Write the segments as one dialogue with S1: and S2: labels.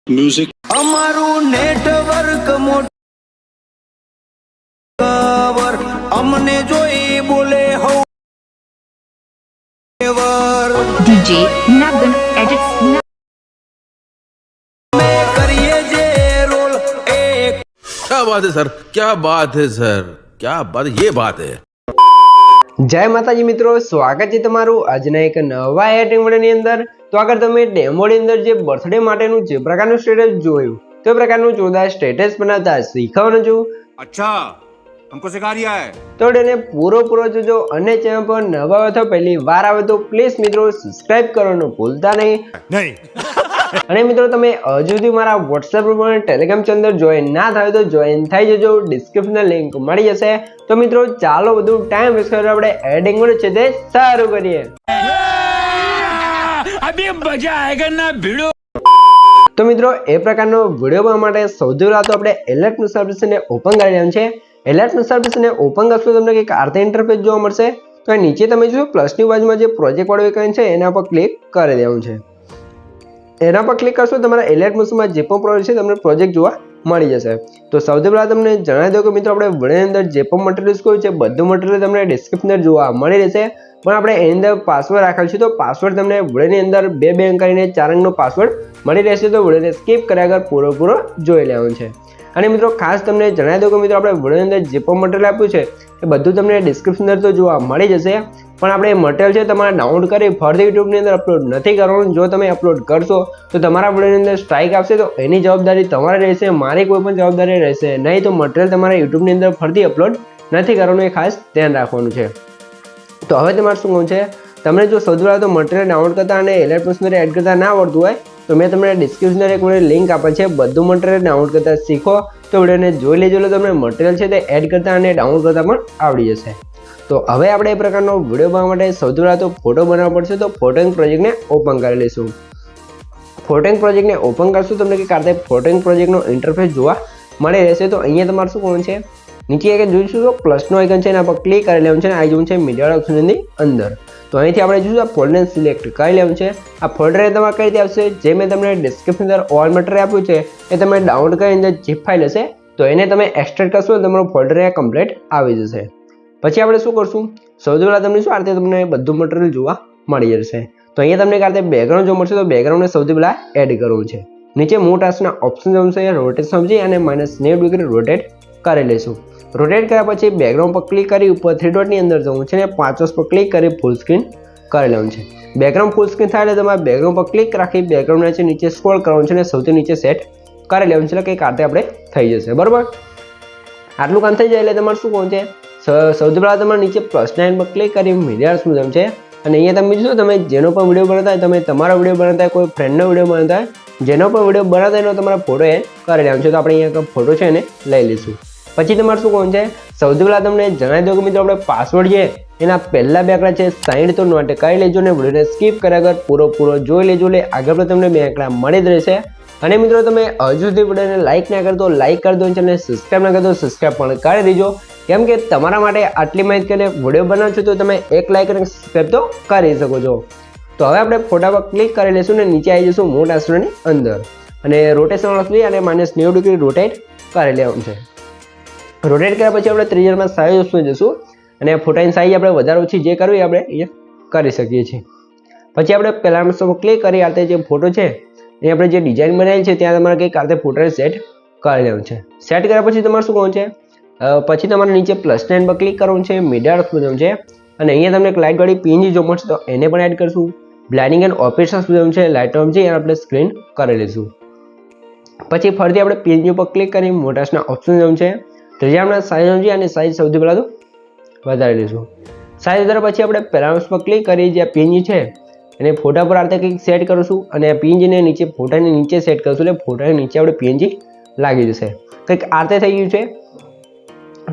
S1: Music
S2: અમારું network મોટવર અમને જોઈ બોલે હો
S3: DJ Nagan edits.
S2: મે કરીએ જે રોલ એક
S4: क्या बात है सर, क्या बात है सर, क्या बात, ये बात है।
S5: जय माताजी मित्रों, स्वागत है तमारू આજના એક નવા એડિટિંગ વિડિયોની અંદર। તો આગળ તમે ડેમોની અંદર જે બર્થડે માટેનું જે પ્રકારનું સ્ટેટસ જોયું તે પ્રકારનું જોરદાર સ્ટેટસ બનાવતા શીખવાનું છું।
S1: अच्छा हमको सिखा रिया है।
S5: તો એને પૂરો જોજો અને ચેનલ પર નવા હોય તો પહેલી વાર આવે તો પ્લીઝ મિત્રો સબસ્ક્રાઇબ કરવાનું ભૂલતા નહીં। અને મિત્રો તમે હજુ સુધી મારા WhatsApp ગ્રુપ અને Telegram ચેનલ જોઈન ના થાય તો જોઈન થઈ જજો, ડિસ્ક્રિપ્શન લિંક મળી જશે। તો મિત્રો ચાલો બધું ટાઈમ વેસ્ટ કર્યો આપણે એડિટિંગ વિડિયો છે તે શરૂ કરીએ।
S2: અભી મજા આયેગા ના ભીડો।
S5: તો મિત્રો એ પ્રકારનો વિડિયો બનાવવા માટે સૌથી પહેલા તો આપણે એલર્ટ સર્વિસને ઓપન કરી લેવાનું છે। એલર્ટ સર્વિસને ઓપન કરશો તમને કંઈક આ રીતે ઇન્ટરફેસ જોવા મળશે। તો નીચે તમે જોશો પ્લસની બાજુમાં જે પ્રોજેક્ટ વાળું આઇકન છે એના પર ક્લિક કરી દેવાનું છે। એના પર ક્લિક કરશો તમારા એલર્ટ મોડમાં જે પણ પ્રોજેક્ટ છે તમને પ્રોજેક્ટ જોવા મળી જશે। તો સૌથી પહેલા તમને જણાવી દઉં કે મિત્રો આપણે વિડિયોની અંદર જે પણ મટીરીયલ્સ કોઈ છે બધું મટીરીયલ તમને ડિસ્ક્રિપ્શનમાં જોવા મળી રહેશે। પણ આપણે એની અંદર પાસવર્ડ રાખેલ છે તો પાસવર્ડ તમને વિડિયોની અંદર 2 અંક કરીને 4 અંકનો પાસવર્ડ મળી રહેશે। તો વિડિયોને સ્કીપ કર્યા વગર પૂરો જોઈ લેવાનું છે। અને મિત્રો ખાસ તમને જણાવી દઉં કે મિત્રો આપણે વિડિયોની અંદર જે પણ મટીરીયલ આપ્યું છે એ બધું તમને ડિસ્ક્રિપ્શન અંદર તો જોવા મળી જશે। પણ આપણે એ મટીરીયલ છે તમારે ડાઉનલોડ કરી ફરથી યુટ્યુબની અંદર અપલોડ નથી કરવાનું। જો તમે અપલોડ કરશો તો તમારા વિડિયોની અંદર સ્ટ્રાઇક આવશે તો એની જવાબદારી તમારે રહેશે, મારી કોઈ પણ જવાબદારી રહેશે નહીં। તો મટીરીયલ તમારે યુટ્યુબની અંદર ફરથી અપલોડ નથી કરવાનું, એ ખાસ ધ્યાન રાખવાનું છે। તો હવે તમારે શું કરવું છે, તમને જો સૌથી પહેલાં તો મટીરીયલ ડાઉનલોડ કરતા અને એલર્ટ મોડ એડ કરતા ના આવડતું હોય તો મેં તમને ડિસ્ક્રિપ્શનમાં એક લિંક આપેલ છે, બધું મટીરીયલ ડાઉનલોડ કરતા શીખો। તો વિડીયોને જોઈ લેજો, તમને મટીરીયલ છે તે એડ કરતા અને ડાઉનલોડ કરતા પણ આવડી જશે। તો હવે આપણે એ પ્રકારનો વિડીયો બનાવવા માટે સૌથી પહેલાં તો ફોટો બનાવવો પડશે। તો ફોટોઇંગ પ્રોજેક્ટને ઓપન કરી લઈશું। ફોટોઇંગ પ્રોજેક્ટને ઓપન કરશું તમને કે કારણે ફોટોઇંગ પ્રોજેક્ટનો ઇન્ટરફેસ જોવા મળી રહેશે। તો અહીંયા તમારે શું કરવાનું છે, નીચે એક જોઈશું તો પ્લસનો આઇકન છે એના પર ક્લિક કરી લેવાનું છે અને આવી જવું છે મીડિયા ઓપ્શનની અંદર। તો અહીંથી આપણે જોઈશું આ ફોલ્ડરને સિલેક્ટ કરી લેવાનું છે। આ ફોલ્ડર તમારે કઈ રીતે આવશે, જે મેં તમને ડિસ્ક્રિપ્શન અંદર ઓલ મટીરીયલ આપ્યું છે એ તમે ડાઉનલોડ કરી અંદર zip ફાઇલ હશે તો એને તમે એક્સટ્રેક્ટ કરશો તો તમારું ફોલ્ડર એ કમ્પ્લીટ આવી જશે। પછી આપણે શું કરશું, સૌથી પહેલાં તમને શું આ રીતે તમને બધું મટીરીયલ જોવા મળી જશે। તો અહીંયા તમને આ રીતે બેકગ્રાઉન્ડ જોવા મળશે તો બેકગ્રાઉન્ડને સૌથી પહેલાં એડ કરવું છે। નીચે મૂવ ટાસ્કના ઓપ્શન જમશે, રોટેટ સમજી અને -90 ડિગ્રી રોટેટ કરી લઈશું। રોટેટ કર્યા પછી બેકગ્રાઉન્ડ પર ક્લિક કરી ઉપર 3 ડોટની અંદર જવું છે અને 5 પર ક્લિક કરી ફૂલ સ્ક્રીન કરી લેવાનું છે। બેકગ્રાઉન્ડ ફૂલ સ્ક્રીન થાય એટલે તમારે બેકગ્રાઉન્ડ પર ક્લિક રાખી બેકગ્રાઉન્ડ નીચે સ્ક્રોલ કરવાનું છે અને સૌથી નીચે સેટ કરી લેવાનું છે એટલે કંઈક આતે આપણે થઈ જશે, બરાબર। આટલું કામ થઈ જાય એટલે તમારે શું કરવું છે, સૌથી પહેલાં તમારે નીચે +9 પર ક્લિક કરી મીડિયા સ્મૂથ છે અને અહીંયા તમે જોશો તમે જેનો પણ વિડીયો બનાવતા હોય, તમે તમારો વિડીયો બનાવતા હોય, કોઈ ફ્રેન્ડનો વિડીયો બનાવતા હોય, જેનો પણ વિડીયો બનાવતા હોય એનો તમારા ફોટો એડ કરી લેવાનો છે। તો આપણે અહીંયા ફોટો છે એને લઈ લઈશું। પછી તમારે શું કરવાનું છે, સૌથી પહેલાં તમને જણાવી દઉં કે મિત્રો આપણે પાસવર્ડ છે એના પહેલા બે આંકડા છે 60 તો નોટ કરી લેજો અને વિડીયોને સ્કીપ કર્યા વગર પૂરો જોઈ લેજો, એટલે આગળ પણ તમને 2 આંકડા મળી જ રહેશે। અને મિત્રો તમે હજુ સુધી વિડીયોને લાઇક ના કરતો લાઇક કરી દો અને સબસ્ક્રાઇબ ના કરતો સબસ્ક્રાઇબ પણ કરી દેજો, કેમ કે તમારા માટે આટલી માહિતી કરીને વિડીયો બનાવો છો તો તમે 1 લાઇક અને સબસ્ક્રાઇબ તો કરી શકો છો। તો હવે આપણે ફોટા પર ક્લિક કરી લઈશું અને નીચે આવી જઈશું મોટા આસનની અંદર અને રોટેશન વાળું અને -90 ડિગ્રી રોટેટ કરી લેવાનું છે। રોટેટ કર્યા પછી આપણે ત્રિજ્યામાં સાઈઝ ઓપ્શન જઈશું અને ફોટાની સાઈઝ આપણે વધારે ઓછી જે કરવી આપણે અહીંયા કરી શકીએ છીએ। પછી આપણે પહેલાં ક્લિક કરી આ રીતે જે ફોટો છે એ આપણે જે ડિઝાઇન બનાવેલી છે ત્યાં તમારે કંઈક આ રીતે ફોટોને સેટ કરી લેવાનું છે। સેટ કર્યા પછી તમારે શું કરવાનું છે, પછી તમારે નીચે +9 પર ક્લિક કરવાનું છે, મીડિયા ઓપ્શન છે અને અહીંયા તમને એક લાઇટવાળી PNG જોવા મળશે તો એને પણ એડ કરીશું। બ્લેન્ડિંગ એન્ડ ઓપરેશન છે લાઇટ ઓફ છે એને આપણે સ્ક્રીન કરી લઈશું। પછી ફરીથી આપણે PNG પર ક્લિક કરી મોટાસના ઓપ્શન છે ત્રીજામાં સાઈઝ સમજી અને સાઈઝ સૌથી પહેલાં તો વધારી લઈશું। સાઈઝ વધારે પછી આપણે પેરામીટર્સ પર ક્લિક કરી જે PNG છે એને ફોટા પર આ રીતે કંઈક સેટ કરીશું અને PNGને નીચે ફોટાની નીચે સેટ કરીશું એટલે ફોટાની નીચે આપણે PNG લાગી જશે, કંઈક આ રીતે થઈ ગયું છે।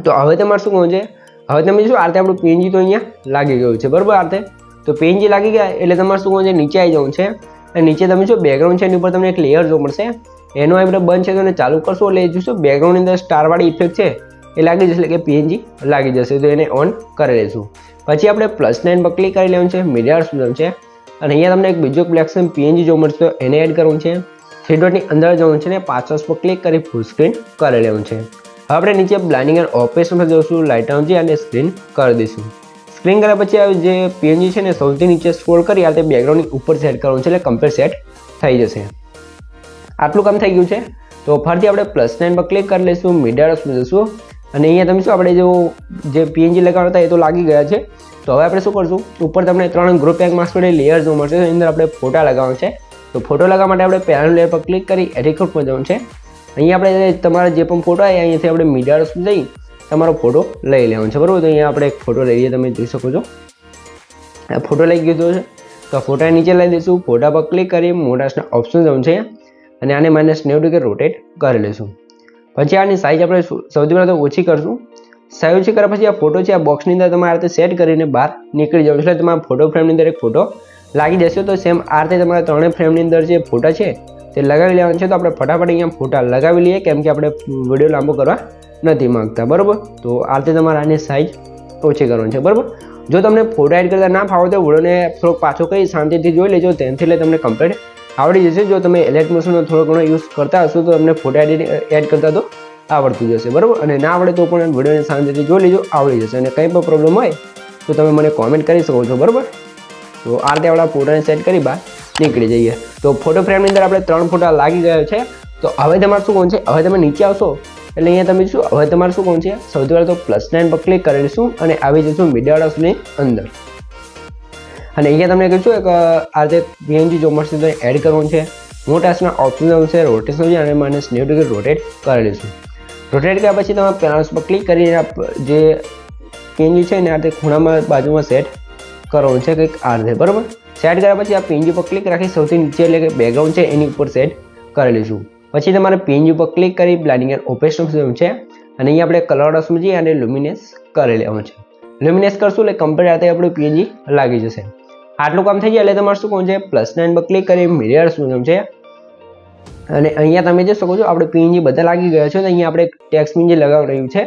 S5: તો હવે તમારે શું કરવું છે, હવે તમે જોશો આ રીતે આપણું PNG તો અહીંયા લાગી ગયું છે, બરાબર। આ રીતે તો PNG લાગી ગયા એટલે તમારે શું કરવું છે, નીચે આવી જવું છે અને નીચે તમે જો બેકગ્રાઉન્ડ છે એની ઉપર તમને એક લેયર જોવા મળશે, એનો આપણે બંધ છે તો એને ચાલુ કરશો એટલે જોશો બેકગ્રાઉન્ડની અંદર સ્ટારવાળી ઇફેક્ટ છે એ લાગી જશે એટલે કે PNG લાગી જશે, તો એને ઓન કરી લઈશું। પછી આપણે +9 પર ક્લિક કરી લેવાનું છે, મીડિયા ઓપ્શન છે અને અહીંયા તમને એક બીજો પ્લેક્શન PNG જોવા મળશે તો એને એડ કરવું છે। થ્રી ડોટની અંદર જવાનું છે ને પાસવર્ડ પર ક્લિક કરી ફૂલ સ્ક્રીન કરી લેવાનું છે. હવે આપણે નીચે બ્લાઇન્ડિંગ એન્ડ ઓપરેશન પર જઈશું, લાઇટ ઓન છે અને સ્ક્રીન કરી દઈશું. સ્ક્રીન કર્યા પછી આ જે PNG છે ને સૌથી નીચે સ્ક્રોલ કરી આ તે બેકગ્રાઉન્ડની ઉપર સેટ કરવાનું છે એટલે કમ્પ્લીટ સેટ થઈ જશે. આટલું કામ થઈ ગયું છે. તો ફરીથી આપણે +9 પર ક્લિક કરી લઈશું, મીડિયા પર જઈશું અને અહીંયા તમે શું આપણે જે PNG લગાવતા હતા એ તો લાગી ગયા છે. તો હવે આપણે શું કરશું, ઉપર તમને 3 ગ્રુપ પેક માસ્ક માટે લેયર જોવા મળશે, એની અંદર આપણે ફોટા લગાવવાનો છે. તો ફોટો લગાવવા માટે આપણે પહેલાનું લેયર પર ક્લિક કરી એડિટ પર જવાનું છે. અહીંયા આપણે તમારા જે પણ ફોટો આવે અહીંયાથી આપણે મીડિયા પર જઈ તમારો ફોટો લઈ લેવાનો છે, બરાબર. તો અહીંયા આપણે એક ફોટો લઈએ, તમે જોઈ શકો છો આ ફોટો લઈ ગયો છે. તો ફોટા નીચે લઈ દઈશું, ફોટા પર ક્લિક કરી મોટાસના ઓપ્શન જવાનું છે અને આને -90 રોટેટ કરી લઈશું. પછી આની સાઇઝ આપણે સૌથી પહેલાં તો ઓછી કરશું. સાઇઝ ઓછી કર્યા પછી આ ફોટો છે આ બોક્સની અંદર તમારે આ રીતે સેટ કરીને બહાર નીકળી જવાનું છે એટલે તમારા ફોટો ફ્રેમની અંદર એક ફોટો લાગી જશે. તો સેમ આ રીતે તમારા 3 ફ્રેમની અંદર જે ફોટા છે તે લગાવી લેવાનું છે. તો આપણે ફટાફટ અહીંયા ફોટા લગાવી લઈએ કેમ કે આપણે વિડીયો લાંબો કરવા નથી માંગતા, બરાબર. તો આ રીતે તમારે આની સાઇઝ ઓછી કરવાની છે, બરાબર. જો તમને ફોટો એડ કરતા ના ફાવે તો વિડીયોને થોડોક પાછો કરી શાંતિથી જોઈ લેજો, તેનાથી એટલે તમને કમ્પ્લીટ આવડી જશે. જો તમે એલેટ મોશનનો થોડો ઘણો યુઝ કરતા હશો તો તમને ફોટો એડ કરતા તો આવડતું જશે, બરાબર. અને ના આવડે તો પણ વિડીયોને શાંતિથી જોઈ લેજો, આવડી જશે. અને કંઈ પણ પ્રોબ્લેમ હોય તો તમે મને કોમેન્ટ કરી શકો છો, બરાબર. તો આ રીતે આપણા ફોટાને સેટ કરી બહાર નીકળી જઈએ. તો ફોટો ફ્રેમની અંદર આપણે 3 ફોટા લાગી ગયા છે. તો હવે તમારે શું કોણ છે, હવે તમે નીચે આવશો એટલે અહીંયા તમે શું હવે તમારે શું કોણ છે, સૌથી પહેલાં તો +9 પર ક્લિક કરીશું અને આવી જઈશું મીડિયા વાળાની અંદર. અને અહીંયા તમને કહીશું કે આ રીતે PNG જો મળશે તો એડ કરવાનું છે. મોટાસના ઓપ્શન આવશે, રોટેશન છે અને -90 રોટેટ કરી લઈશું. રોટેટ કર્યા પછી તમે પેનલ્સ પર ક્લિક કરીને જે PNG છે ને આ રીતે ખૂણામાં બાજુમાં સેટ કરવાનું છે કંઈક આ રીતે, બરાબર. સેટ કર્યા પછી આ PNG પર ક્લિક રાખી સૌથી નીચે એટલે કે બેકગ્રાઉન્ડ છે એની ઉપર સેટ કરી લઈશું. પછી તમારે PNG પર ક્લિક કરી બ્લાઇન્ડિંગ એન્ડ ઓપરેશન છે અને અહીંયા આપણે કલર ઓપ્શન જઈએ અને લ્યુમિનેસ કરી લેવાનું છે. લ્યુમિનેસ કરશું એટલે કમ્પ્લીટ આ રીતે આપણું PNG લાગી જશે. આટલું કામ થઈ જાય એટલે તમારે શું કોણ છે, +9 પર ક્લિક કરી મિરર શું છે અને અહીંયા તમે જોઈ શકો છો આપણે PNG બધા લાગી ગયા છે. તો અહીંયા આપણે ટેક્સ્ટ PNG લગાવી રહ્યું છે.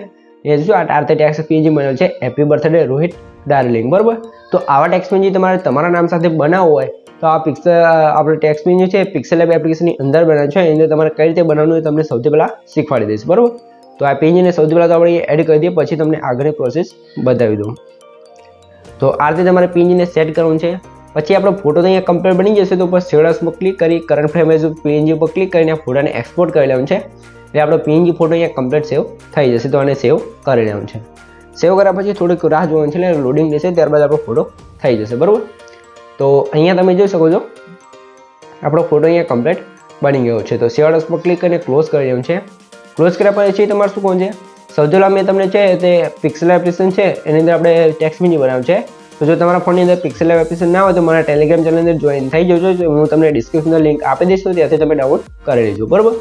S5: એ શું આ રીતે ટેક્સ્ટ PNG બન્યો છે, હેપી બર્થડે રોહિત ડાર્લિંગ, બરાબર. તો આવા ટેક્સ્ટ PNG તમારે તમારા નામ સાથે બનાવવું હોય તો આ આપણે ટેક્સ્ટ PNG છે પિક્સેલ લેબ એપ્લિકેશનની અંદર બનાવ્યું છે. એની અંદર તમારે કઈ રીતે બનાવવાનું એ તમને સૌથી પહેલાં શીખવાડી દઈશ, બરાબર. તો આ PNGને સૌથી પહેલાં તો આપણે એડ કરી દઈએ, પછી તમને આગળની પ્રોસેસ બતાવી દઉં. તો આ રીતે તમારે PNGને સેટ કરવાનું છે. પછી આપણો ફોટો તો અહીંયા કમ્પ્લીટ બની જશે. તો ઉપર સેવડાસ પર ક્લિક કરી કરંટ ફ્રેમ એઝ PNG ઉપર ક્લિક કરીને આ ફોટાને એક્સપોર્ટ કરી લેવાનું છે. એટલે આપણો PNG ફોટો અહીંયા કમ્પ્લીટ સેવ થઈ જશે. તો આને સેવ કરી લેવાનું છે. સેવ કર્યા પછી થોડીક રાહ જોવાની છે એટલે લોડિંગ લેશે, ત્યારબાદ આપણો ફોટો થઈ જશે, બરાબર. તો અહીંયા તમે જોઈ શકો છો આપણો ફોટો અહીંયા કમ્પ્લીટ બની ગયો છે. તો સેવડાસ પર ક્લિક કરીને ક્લોઝ કરી દેવાનું છે. ક્લોઝ કર્યા પછી તમારે શું કોણ છે, સૌથી પહેલાં મેં તમને છે તે પિક્સેલ એપ્લિકેશન છે એની અંદર આપણે ટેક્સ્ટ PNG બનાવ્યું છે. તો જો તમારા ફોનની અંદર પિક્સેલ એપ્લિકેશન ના હોય તો મારા ટેલિગ્રામ ચેનલ અંદર જોઈન થઈ જજો. હું તમને ડિસ્ક્રિપ્શનની લિંક આપી દઈશ, તો ત્યાંથી તમે ડાઉનલોડ કરી લેજો, બરાબર.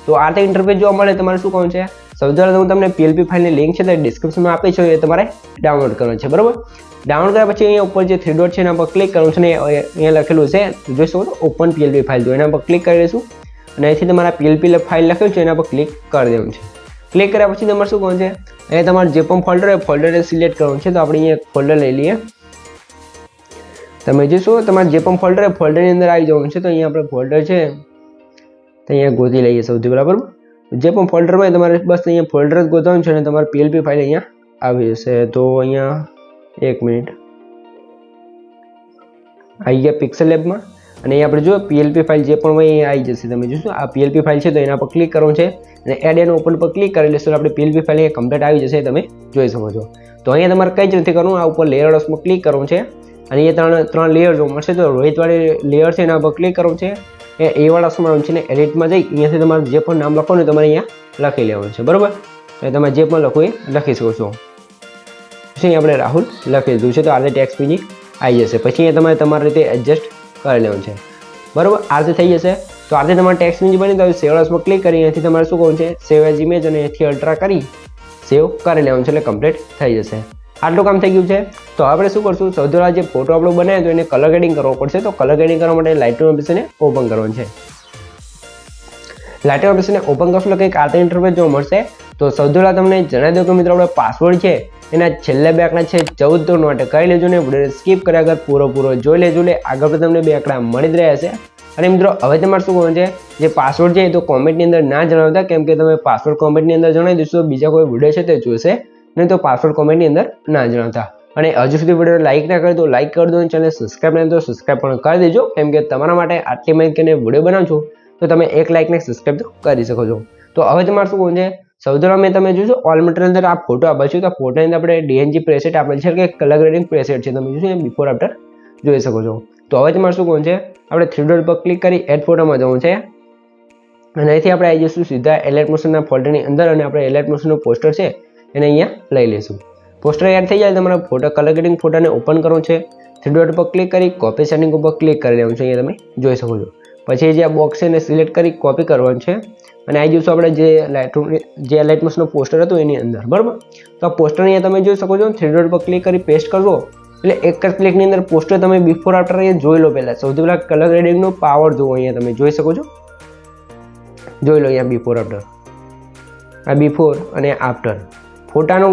S5: તો આ રીતે ઇન્ટરફેસ જોવા મળે તમારે શું કોણ છે, સૌથી પહેલાં હું તમને PLP ફાઇલની લિંક છે તે ડિસ્ક્રિપ્શનમાં આપી છે, એ તમારે ડાઉનલોડ કરવાનું છે, બરાબર. ડાઉનલોડ કર્યા પછી અહીંયા ઉપર જે 3 ડોટ છે એના પર ક્લિક કરવાનું છે અને અહીંયા લખેલું છે જોઈ શકો છો ઓપન PLP ફાઇલ. તો એના પર ક્લિક કરી દઈશું અને અહીંથી તમારા PLP ફાઇલ લખેલું છે એના પર ક્લિક કરી દેવાનું છે. ક્લિક કર્યા પછી તમારે શું કરવાનું છે, અહીંયા તમારે જે પણ ફોલ્ડર હોય ફોલ્ડરને સિલેક્ટ કરવાનું છે. તો આપણે અહીંયા ફોલ્ડર લઈ લઈએ. તમે જોશો તમારે જે પણ ફોલ્ડર હોય ફોલ્ડરની અંદર આવી જવાનું છે. તો અહીંયા આપણે ફોલ્ડર છે તો અહીંયા ગોતી લઈએ સૌથી બરાબર. જે પણ ફોલ્ડર હોય તમારે બસ અહીંયા ફોલ્ડર જ ગોતવાનું છે અને તમારે PLP ફાઇલ અહીંયા આવી જશે. તો અહીંયા 1 મિનિટ આવી ગયા પિક્સેલ લેબમાં અને અહીંયા આપણે જો PLP ફાઇલ જે પણ હોય અહીંયા આવી જશે. તમે જોશો આ PLP ફાઇલ છે તો એના પર ક્લિક કરવાનું છે અને એડ એન્ડ ઓપન પર ક્લિક કરી લેશો. આપણે PLP ફાઇલ અહીંયા કમ્પ્લીટ આવી જશે, તમે જોઈ શકો છો. તો અહીંયા તમારે કંઈ જ નથી કરવું, આ ઉપર લેયર ઓપ્શનમાં ક્લિક કરવાનું છે અને અહીંયા 3 લેયર જોવા મળશે. તો રોહિતવાળી લેયર છે એના પર ક્લિક કરવાનું છે. એ વાળા ઓપ્શનમાં છે ને એડિટમાં જઈ અહીંયાથી તમારે જે પણ નામ લખવાનું તમારે અહીંયા લખી લેવાનું છે, બરાબર. તો તમે જે પણ લખો એ લખી શકો છો. અહીંયા આપણે રાહુલ લખી દીધું છે. તો આ રીતે ટેક્સ્ટ PNG આવી જશે. પછી અહીંયા તમારી રીતે એડજસ્ટ કરી લેવાનું છે, બરાબર. આ રીતે થઈ જશે. તો આ રીતે તમારે ટેક્સ્ટ PNG બની તો સેવ એઝ પર ક્લિક કરી અહીંયાથી તમારે શું કરવું છે, સેવ એઝ ઇમેજ અને અહીંથી અલ્ટ્રા કરી સેવ કરી લેવાનું છે એટલે કમ્પ્લીટ થઈ જશે. આટલું કામ થઈ ગયું છે. તો આપણે શું કરશું, સૌથી પહેલાં જે ફોટો આપણો બનાવ્યો તો એને કલર ગ્રેડિંગ કરવો પડશે. તો કલર ગ્રેડિંગ કરવા માટે લાઇટરૂમ એપ્લિકેશનને ઓપન કરવાનું છે. લાઇટરૂમ એપ્લિકેશનને ઓપન કરશો એટલે કંઈક આ રીતે ઇન્ટરફેસ જોવા મળશે. તો સૌથી પહેલાં તમને જણાવી દઉં કે મિત્રો આપણે પાસવર્ડ છે એના છેલ્લા 2 આંકડા છે 14 તો નોટ કરી લેજો ને વિડીયોને સ્કીપ કર્યા આગળ પૂરો જોઈ લેજો. આગળ પણ તમને 2 આંકડા મળી જ રહ્યા છે. અને મિત્રો હવે તમારે શું કરવાનું છે, જે પાસવર્ડ છે એ તો કોમેન્ટની અંદર ના જણાવતા, કેમ કે તમે પાસવર્ડ કોમેન્ટની અંદર જણાવી દેશો બીજા કોઈ વિડીયો છે તે જોશે નહીં, તો પાસવર્ડ કોમેન્ટની અંદર ના જણાવતા. અને હજુ સુધી વિડીયો લાઇક ના કરે તો લાઇક કરી દો અને ચેનલ સબસ્ક્રાઈબ નહીં તો સબસ્ક્રાઈબ પણ કરી દેજો, કેમ કે તમારા માટે આટલી માહિતીને વિડીયો બનાવું છું તો તમે એક લાઇક ને સબસ્ક્રાઈબ તો કરી શકો છો. તો હવે તમારે શું કરવાનું છે, સૌથી પહેલાં મેં તમે જોશો ઓલ મટીરિયલ અંદર આ ફોટો આપેલ છે, તો ફોટોની અંદર આપણે DNG પ્રેસેટ આપેલ છે કે કલર ગ્રેડિંગ પ્રેસેટ છે, તમે જોશો બિફોર આફ્ટર જોઈ શકો છો. તો હવે તમારે શું કરવાનું છે, આપણે 3 ડોટ પર ક્લિક કરી એડ ફોટોમાં જવું છે અને અહીંથી આપણે આવી જઈશું સીધા એલર્ટ મોશનના ફોલ્ડરની અંદર અને આપણે એલર્ટ મોશનનું પોસ્ટર છે એને અહીંયા લઈ લઈશું. પોસ્ટર એડ થઈ જાય તમારા ફોટો કલર ગ્રેડિંગ ફોટોને ઓપન કરવું છે, 3 ડોટ પર ક્લિક કરી કોપી સેટિંગ ઉપર ક્લિક કરી લેવાનું છે, અહીંયા તમે જોઈ શકો છો. પછી જે આ બોક્સ છે એને સિલેક્ટ કરી કોપી કરવાનું છે અને આવી જઈશું આપણે જે લાઇટ મોશનનું પોસ્ટર હતું એની અંદર, બરાબર. તો આ પોસ્ટર અહીંયા તમે જોઈ શકો છો, 3 ડોટ પર ક્લિક કરી પેસ્ટ કરવો એટલે એક જ ક્લિકની અંદર પોસ્ટર તમે બિફોર આફ્ટર અહીંયા જોઈ લો. પહેલાં સૌથી પહેલાં કલર ગ્રેડિંગનો પાવર જુઓ, અહીંયા તમે જોઈ શકો છો, જોઈ લો અહીંયા બિફોર આફ્ટર, આ બિફોર અને આફ્ટર ફોટાનું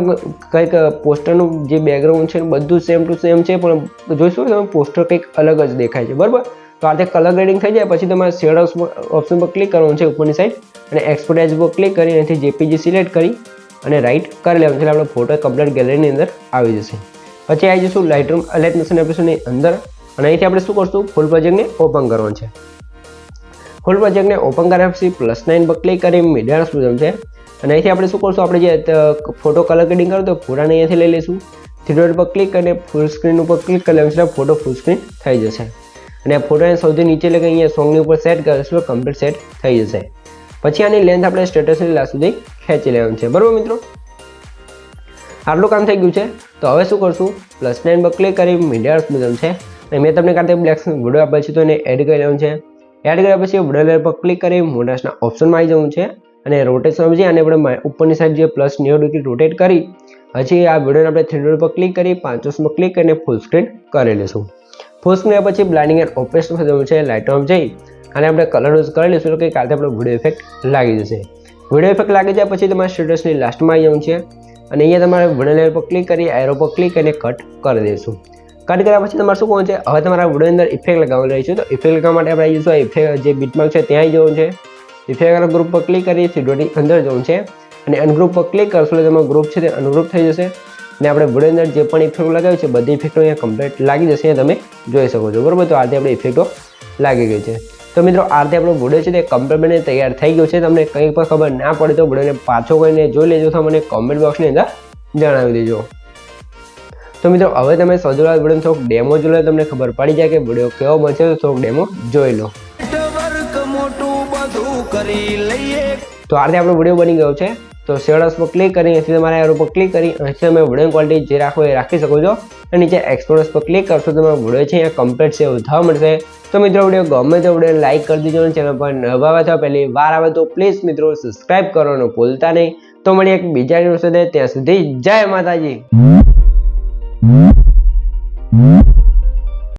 S5: કંઈક પોસ્ટરનું જે બેકગ્રાઉન્ડ છે બધું સેમ ટુ સેમ છે, પણ જોઈશું તમે પોસ્ટર કંઈક અલગ જ દેખાય છે, બરાબર. તો આ તે કલર ગ્રેડિંગ થઈ જાય પછી તમારે શેડ ઓપ્શન પર ક્લિક કરવાનું છે ઉપરની સાઈડ અને એક્સપોર્ટ એજ પર ક્લિક કરી અહીંથી JPG સિલેક્ટ કરી અને રાઈટ કરી લેવાનું છે, એટલે આપણો ફોટો કમ્પ્લીટ ગેલેરીની અંદર આવી જશે. પછી આવી જઈશું લાઇટરૂમ એલર્ટ મોશન એપ્લિકેશનની અંદર અને અહીંથી આપણે શું કરશું, ફૂલ પ્રોજેક્ટને ઓપન કરવાનું છે. ફૂલ પ્રોજેક્ટને ઓપન કર્યા પછી +9 પર ક્લિક કરી મીડિયા એક્સપ્લોઝન છે અને અહીંથી આપણે શું કરશું, આપણે જે ફોટો કલર ગ્રેડિંગ કરો તો ફોટાને અહીંયાથી લઈ લઈશું, 3 ડોટ પર ક્લિક કરીને ફૂલ સ્ક્રીન ઉપર ક્લિક કરી લેવાનું છે, ફોટો ફૂલ સ્ક્રીન થઈ જશે અને ફોટોને સૌથી નીચે એટલે કે અહીંયા સોંગની ઉપર સેટ કરીશું, કમ્પ્લીટ સેટ થઈ જશે. પછી આની લેન્થ આપણે સ્ટેટસની લાસ્ટ સુધી ખેંચી લેવાનું છે, બરાબર મિત્રો. આટલું કામ થઈ ગયું છે. તો હવે શું કરશું, +9 પર ક્લિક કરી મીડિયા એક્સપ્લોઝન છે અને મેં તમને કાંતે બ્લેક વિડીયો આપેલ છે તો એને એડ કરી લેવાનું છે. એડ કર્યા પછી વિડીયો લેયર પર ક્લિક કરી મોટાસના ઓપ્શનમાં આવી જવું છે અને રોટેશન સમજી અને આપણે ઉપરની સાઈડ જે +90 ડિગ્રી રોટેટ કરી પછી આ વિડીયોને આપણે 3 ડોટ પર ક્લિક કરી 5 પર ક્લિક કરીને ફૂલ સ્ક્રીન કરી લઈશું. ફૂલ સ્ક્રીન પછી બ્લાઇન્ડિંગ એન્ડ ઓપરેશન જવું છે, લાઇટમાં જઈ અને આપણે કલર યુઝ કરી લઈશું કે કાલે આપણો વિડીયો ઇફેક્ટ લાગી જશે. વિડીયો ઇફેક્ટ લાગી જાય પછી તમારે સ્ટેટસની લાસ્ટમાં આવી જવું છે અને અહીંયા તમારે વિડીયો લેયર પર ક્લિક કરી એરો પર ક્લિક કરીને કટ કરી દઈશું. કટ કર્યા પછી તમારે શું કરવાનું છે, હવે તમારા વિડીયો અંદર ઇફેક્ટ લગાવવાની રહી છે. તો ઇફેક્ટ લગાવવા માટે આપણે આવીશું ઇફેક્ટ જે બીટમાર્ક છે ત્યાં આવી જવું છે, ઇફેક્ટ ગ્રુપ પર ક્લિક કરી 3 ડોટની અંદર જવું છે અને અનગ્રુપ પર ક્લિક કરશો એટલે તમારો ગ્રુપ છે તે અનગ્રુપ થઈ જશે અને આપણે વિડીયો અંદર જે પણ ઇફેક્ટ લગાવી છે બધી ઇફેક્ટો અહીંયા કમ્પ્લીટ લાગી જશે, અહીંયા તમે જોઈ શકો છો, બરાબર. તો આજે આપણે ઇફેક્ટો લાગી ગઈ છે. તો મિત્રો આ રીતે આપણો વિડીયો છે તે કમ્પ્લીટ બને તૈયાર થઈ ગયો છે. તમને કંઈ પણ ખબર ના પડે તો વિડીયોને પાછો કરીને જોઈ લેજો, તો મને કોમેન્ટ બોક્સની અંદર જણાવી દેજો. તો મિત્રો હવે તમે સૌથી પહેલાં વિડીયો થોડોક ડેમો જોઈ લો, તમને ખબર પડી જાય કે વિડીયો કેવો બનશે, તો થોડોક ડેમો જોઈ લો.
S2: નેટવર્ક મોટું બધું કરી લઈએ.
S5: તો આ રીતે આપણો વિડીયો બની ગયો છે. તો શેડ્સ પર ક્લિક કરી અહીંથી તમારે એરો પર ક્લિક કરી અહીંથી તમે વિડીયો ક્વોલિટી જે રાખો એ રાખી શકો છો અને નીચે એક્સપ્લોરર્સ પર ક્લિક કરશો તો તમારો વિડીયો છે અહીંયા કમ્પ્લીટ છે એવું થવા મળશે. તો મિત્રો વિડીયો ગમે તો વિડીયો લાઇક કરી દેજો અને ચેનલ પર નવા આવે તો પહેલી વાર આવે તો પ્લીઝ મિત્રો સબસ્ક્રાઇબ કરવાનું ભૂલતા નહીં. તો મળીએ એક બીજા વિડીયો સાથે, ત્યાં સુધી જય માતાજી.